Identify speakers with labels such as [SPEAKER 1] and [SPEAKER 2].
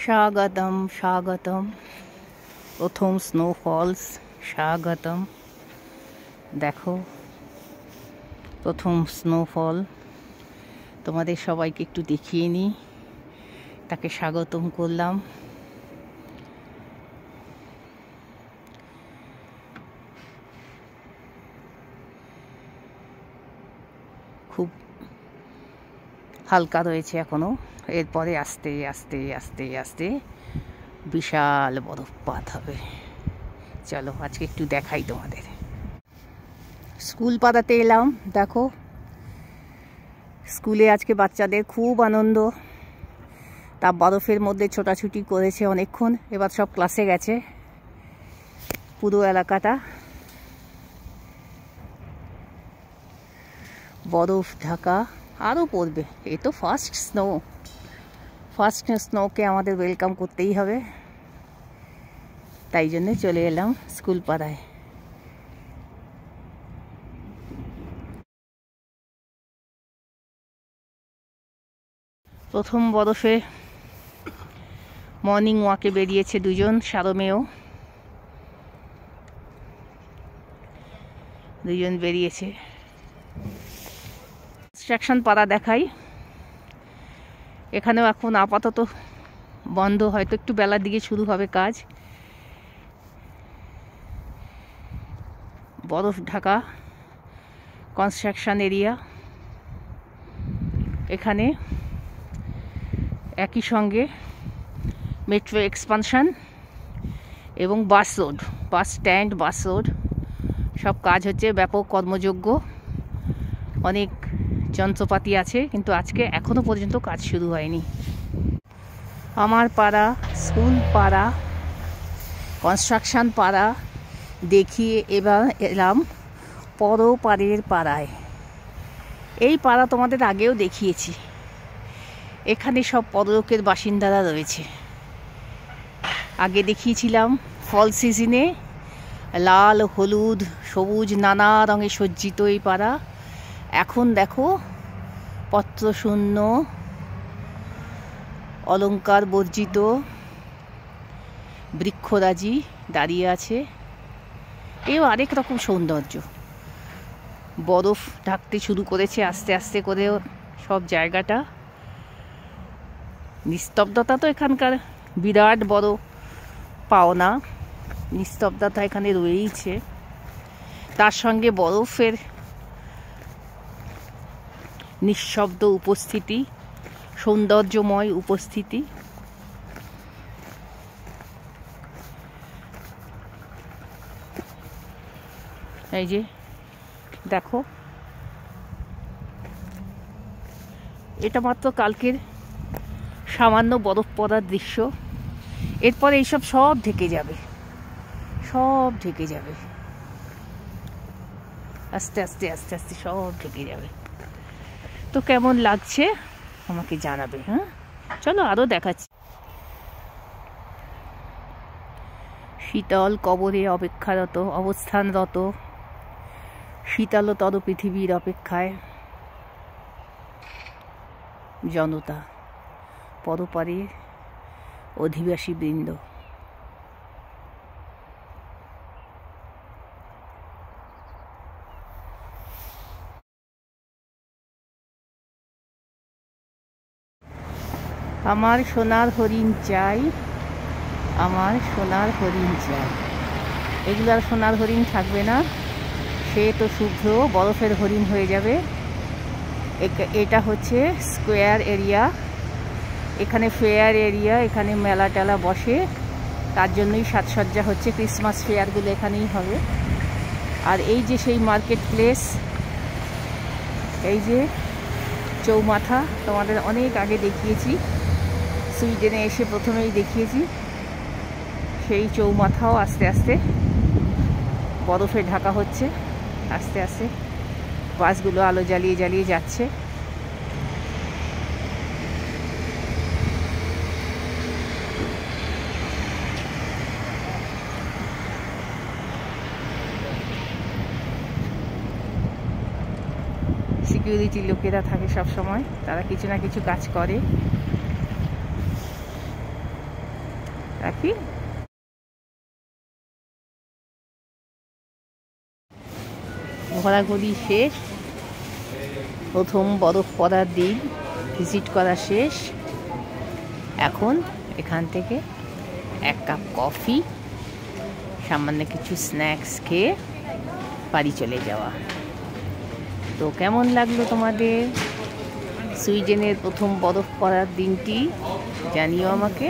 [SPEAKER 1] স্বাগতম স্বাগতম প্রথম স্নোফলস স্বাগতম। দেখো প্রথম স্নোফল, তোমাদের সবাইকে একটু দেখিয়ে নিই। তাকে স্বাগতম করলাম। খুব হালকা রয়েছে এখনো, এরপরে আস্তে আস্তে আস্তে আস্তে বিশাল বরফপাত হবে। চলো আজকে একটু দেখাই তোমাদের। স্কুল পাড়াতে এলাম। দেখো স্কুলে আজকে বাচ্চাদের খুব আনন্দ। তা বরফের মধ্যে ছোটাছুটি করেছে অনেকক্ষণ, এবার সব ক্লাসে গেছে। পুরো এলাকাটা বরফ ঢাকা, আরও পড়বে। এ তো ফার্স্ট স্নোকে আমাদের ওয়েলকাম করতেই হবে, তাই জন্য চলে এলাম স্কুল পাড়ায়। প্রথম বরফে মর্নিং ওয়াকে বেরিয়েছে দুজন, সারমেয় দুজন বেরিয়েছে। কনস্ট্রাকশন পাড়া দেখাই। এখানেও এখন আপাতত বন্ধ, হয়তো একটু বেলার দিকে শুরু হবে কাজ। বরফ ঢাকা কনস্ট্রাকশন এরিয়া। এখানে একই সঙ্গে মেট্রো এক্সপানশন এবং বাস রোড, বাস স্ট্যান্ড, বাস রোড সব কাজ হচ্ছে, ব্যাপক কর্মযোগ্য। অনেক যন্ত্রপাতি আছে, কিন্তু আজকে এখনো পর্যন্ত কাজ শুরু হয়নি। আমার পাড়া, স্কুল পাড়া, কনস্ট্রাকশন পাড়া দেখিয়ে এবার এলাম পরপাড়ের পাড়ায়। এই পাড়া তোমাদের আগেও দেখিয়েছি। এখানে সব পরলোকের বাসিন্দারা রয়েছে। আগে দেখিয়েছিলাম ফল সিজনে লাল, হলুদ, সবুজ নানা রঙে সজ্জিত এই পাড়া। এখন দেখো পত্রশূন্য, অলংকার বর্জিত বৃক্ষরাজি দাঁড়িয়ে আছে। এও আরেক রকম সৌন্দর্য। বরফ ঢাকতে শুরু করেছে আস্তে আস্তে করে সব জায়গাটা। নিস্তব্ধতা তো এখানকার বিরাট বড় পাওনা। নিস্তব্ধতা এখানে রয়েইছে, তার সঙ্গে বরফের নিঃশব্দ উপস্থিতি, সৌন্দর্যময় উপস্থিতি। এই যে দেখো, এটা মাত্র কালকের সামান্য বরফ পড়ার দৃশ্য। এরপরে এইসব সব ঢেকে যাবে, সব ঢেকে যাবে, আস্তে আস্তে আস্তে আস্তে সব ঢেকে যাবে। তো কেমন লাগছে আমাকে জানাবে। হ্যাঁ চলো আরও দেখাচ্ছি। শীতল কবরে অবস্থানরত শীতলতর পৃথিবীর অপেক্ষায় জনতা, পরপারের অধিবাসী বৃন্দ। আমার সোনার হরিণ চাই, আমার সোনার হরিণ চাই। এগুলো আর সোনার হরিণ থাকবে না, সে তো শুভ্র বরফের হরিণ হয়ে যাবে। এটা হচ্ছে স্কোয়ার এরিয়া, এখানে ফেয়ার এরিয়া, এখানে মেলা টেলা বসে, তার জন্যই সাজসজ্জা হচ্ছে। ক্রিসমাস ফেয়ারগুলো এখানেই হবে। আর এই যে সেই মার্কেট প্লেস, এই যে চৌমাথা, তোমাদের অনেক আগে দেখিয়েছি, সুইডেনে এসে প্রথমেই দেখিয়েছি। সেই চৌমাথাও আস্তে আস্তে বরফে ঢাকা হচ্ছে। আস্তে আস্তে বাসগুলো আলো জ্বালিয়ে জ্বালিয়ে যাচ্ছে। সিকিউরিটি লোকেরা থাকে সব সময়, তারা কিছু না কিছু কাজ করে। রাখি। ঘোরাঘুরি শেষ, প্রথম বরফ পড়ার দিন ভিজিট করা শেষ। এখন এখান থেকে এক কাপ কফি, সামান্য কিছু স্ন্যাক্স খেয়ে বাড়ি চলে যাওয়া। তো কেমন লাগলো তোমাদের সুইডেনের প্রথম বরফ পড়ার দিনটি জানিও আমাকে।